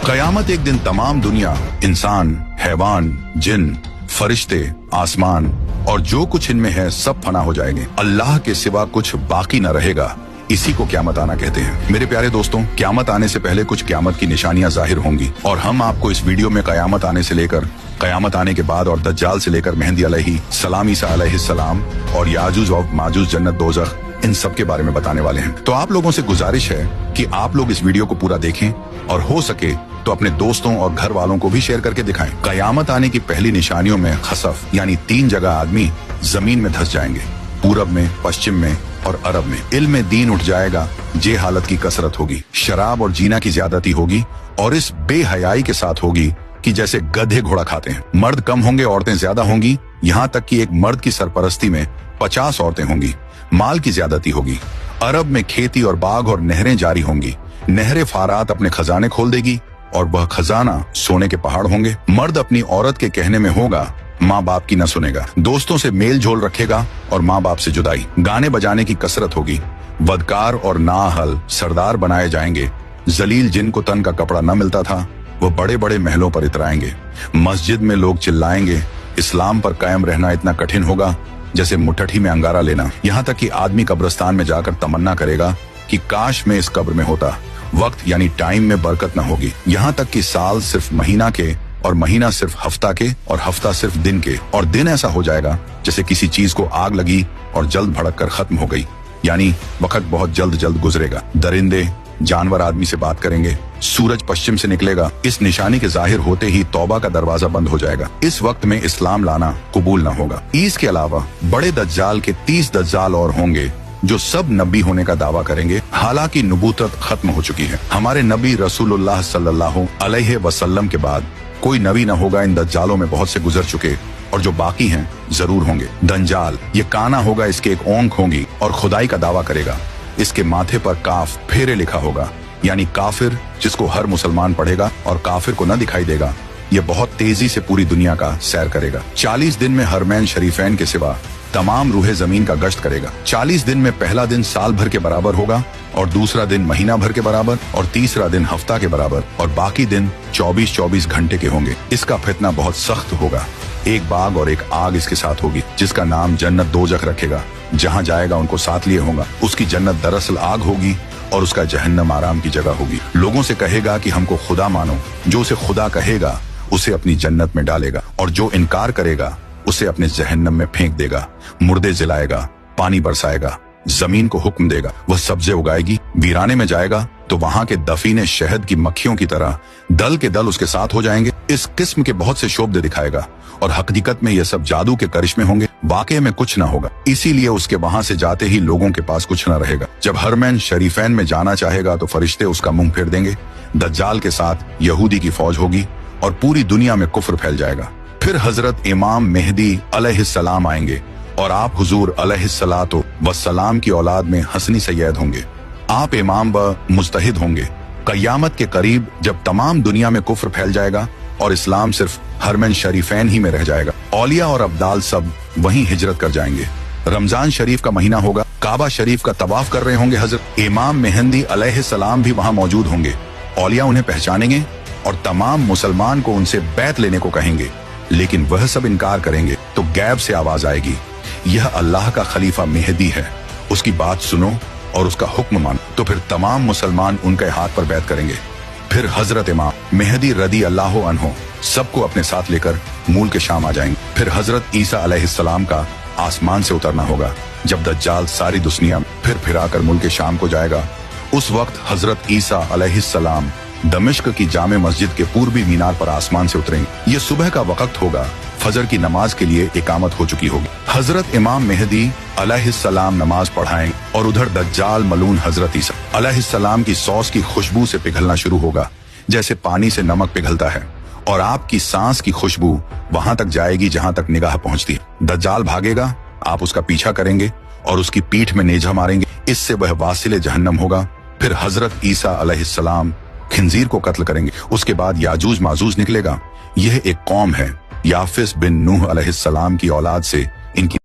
कयामत एक दिन तमाम दुनिया, इंसान, हैवान, जिन, फरिश्ते, आसमान और जो कुछ इनमें है सब फना हो जाएंगे। अल्लाह के सिवा कुछ बाकी न रहेगा। इसी को क्यामत आना कहते हैं। मेरे प्यारे दोस्तों, क्यामत आने से पहले कुछ क्यामत की निशानियां जाहिर होंगी और हम आपको इस वीडियो में कयामत आने से लेकर कयामत आने के बाद और दज्जाल से लेकर मेहंदी अलैहिस्सलाम, ईसा अलैहिस्सलाम और याजूज और माजूज, जन्नत, दोज़ख, इन सब के बारे में बताने वाले हैं। तो आप लोगों से गुजारिश है कि आप लोग इस वीडियो को पूरा देखें और हो सके तो अपने दोस्तों और घर वालों को भी शेयर करके दिखाएं। कयामत आने की पहली निशानियों में खसफ यानी 3 जगह आदमी जमीन में धंस जाएंगे, पूरब में, पश्चिम में और अरब में। इल्म में दीन उठ जाएगा, जे हालत की कसरत होगी, शराब और जीना की ज्यादती होगी और इस बेहयाई के साथ होगी कि जैसे गधे घोड़ा खाते हैं। मर्द कम होंगे, औरतें ज्यादा होंगी, यहाँ तक कि एक मर्द की सरपरस्ती में 50 औरतें होंगी। माल की ज्यादती होगी। अरब में खेती और बाग और नहरें जारी होंगी। नहरें फारात अपने खजाने खोल देगी और वह खजाना सोने के पहाड़ होंगे। मर्द अपनी औरत के कहने में होगा, माँ बाप की न सुनेगा। दोस्तों से मेल झोल रखेगा और माँ बाप से जुदाई। गाने बजाने की कसरत होगी। बदकार और नाअहल सरदार बनाए जाएंगे। जलील जिनको तन का कपड़ा न मिलता था वो बड़े बड़े महलों पर इतराएंगे। मस्जिद में लोग चिल्लाएंगे। इस्लाम पर कायम रहना इतना कठिन होगा जैसे मुट्ठी में अंगारा लेना। यहाँ तक कि आदमी कब्रिस्तान में जाकर तमन्ना करेगा कि काश मैं इस कब्र में होता। वक्त यानी टाइम में बरकत न होगी। यहाँ तक कि साल सिर्फ महीना के और महीना सिर्फ हफ्ता के और हफ्ता सिर्फ दिन के और दिन ऐसा हो जाएगा जैसे किसी चीज को आग लगी और जल्द भड़क कर खत्म हो गई। यानी वक्त बहुत जल्द जल्द गुजरेगा। दरिंदे, जानवर आदमी से बात करेंगे। सूरज पश्चिम से निकलेगा। इस निशानी के जाहिर होते ही तौबा का दरवाजा बंद हो जाएगा। इस वक्त में इस्लाम लाना कबूल न होगा। इसके अलावा बड़े दज्जाल के 30 दज्जाल और होंगे जो सब नबी होने का दावा करेंगे। हालांकि नबूवत खत्म हो चुकी है। हमारे नबी रसूलुल्लाह सल्लल्लाहु अलैहि वसल्लम के बाद कोई नबी न होगा। इन दज्जालों में बहुत से गुजर चुके और जो बाकी हैं जरूर होंगे। दंजाल ये काना होगा, इसके एक ओंख होंगी और खुदाई का दावा करेगा। इसके माथे पर काफ फेरे लिखा होगा, यानी काफिर जिसको हर मुसलमान पढ़ेगा और काफिर को न दिखाई देगा। ये बहुत तेजी से पूरी दुनिया का सैर करेगा। 40 दिन में हरमैन शरीफैन के सिवा तमाम रूहे जमीन का गश्त करेगा। 40 दिन में पहला दिन साल भर के बराबर होगा और दूसरा दिन महीना भर के बराबर और तीसरा दिन हफ्ता के बराबर और बाकी दिन 24-24 घंटे के होंगे। इसका फितना बहुत सख्त होगा। एक बाग और एक आग इसके साथ होगी जिसका नाम जन्नत दोज़ख रखेगा। जहाँ जाएगा उनको साथ लिए होगा। उसकी जन्नत दरअसल आग होगी और उसका जहन्नम आराम की जगह होगी। लोगों से कहेगा कि हमको खुदा मानो। जो उसे खुदा कहेगा उसे अपनी जन्नत में डालेगा और जो इनकार करेगा उसे अपने जहन्नम में फेंक देगा। मुर्दे जलाएगा, पानी बरसाएगा, जमीन को हुक्म देगा, वह सब्जे उगाएगी। वीराने में जाएगा तो वहां के दफीने शहद की मक्खियों की तरह दल के दल उसके साथ हो जाएंगे। इस किस्म के बहुत से शोबदे दिखाएगा और हकीकत में ये सब जादू के करिश्मे होंगे। वाकई में कुछ ना होगा। इसीलिए उसके वहां से जाते ही लोगों के पास कुछ न रहेगा। जब हरमैन शरीफैन में जाना चाहेगा तो फरिश्ते उसका मुंह फेर देंगे। दज्जाल के साथ यहूदी की फौज होगी और पूरी दुनिया में कुफ्र फैल जाएगा। फिर हजरत इमाम मेहदी अलैहिस्सलाम आएंगे और आप हुजूर अलैहिस्सलातो वस्सलाम की औलाद में हसनी सैयद होंगे। आप इमाम व मुज्तहिद होंगे। कयामत के करीब जब तमाम दुनिया में कुफ्र फैल जाएगा और इस्लाम सिर्फ हरमैन शरीफैन ही में रह जाएगा, औलिया और अब्दाल सब वहीं हिजरत कर जाएंगे। रमजान शरीफ का महीना होगा। काबा शरीफ का तवाफ कर रहे होंगे हजरत इमाम मेहंदी अलैहिस्सलाम भी वहां मौजूद होंगे। औलिया उन्हें पहचानेंगे और तमाम मुसलमान को उनसे बैत लेने को कहेंगे, लेकिन वह सब इनकार करेंगे तो गैब से आवाज आएगी, यह अल्लाह का खलीफा मेहदी है, उसकी बात सुनो और उसका हुक्म मानो। तो फिर तमाम मुसलमान उनके हाथ पर बैत करेंगे। फिर हजरत इमाम मेहदी रदी अल्लाह अन्हो सबको अपने साथ लेकर मूल के शाम आ जाएंगे। फिर हजरत ईसा अलैहिस्सलाम का आसमान से उतरना होगा। जब दज्जाल सारी दुनिया फिर फिराकर मुल्क के शाम को जाएगा, उस वक्त हजरत ईसा अलैहिस्सलाम दमिश्क की जामे मस्जिद के पूर्वी मीनार पर आसमान से उतरेंगे। ये सुबह का वक्त होगा। फजर की नमाज के लिए इकामत हो चुकी होगी। हजरत इमाम मेहदी अलैहिस्सलाम नमाज पढ़ाएंगे और उधर दज्जाल मलून हजरत ईसा अलैहिस्सलाम की सॉस की खुशबू से पिघलना शुरू होगा जैसे पानी से नमक पिघलता है और आपकी सांस की खुशबू वहां तक जाएगी जहां तक निगाह पहुंचती है। दज्जाल भागेगा, आप उसका पीछा करेंगे और उसकी पीठ में नेजा मारेंगे। इससे वह वासिले जहन्नम होगा। फिर हजरत ईसा अलैहिस्सलाम खिंजीर को कत्ल करेंगे। उसके बाद याजूज माजूज निकलेगा। यह एक कौम है। याफिस बिन नूह अलैहिस्सलाम की औलाद से इनकी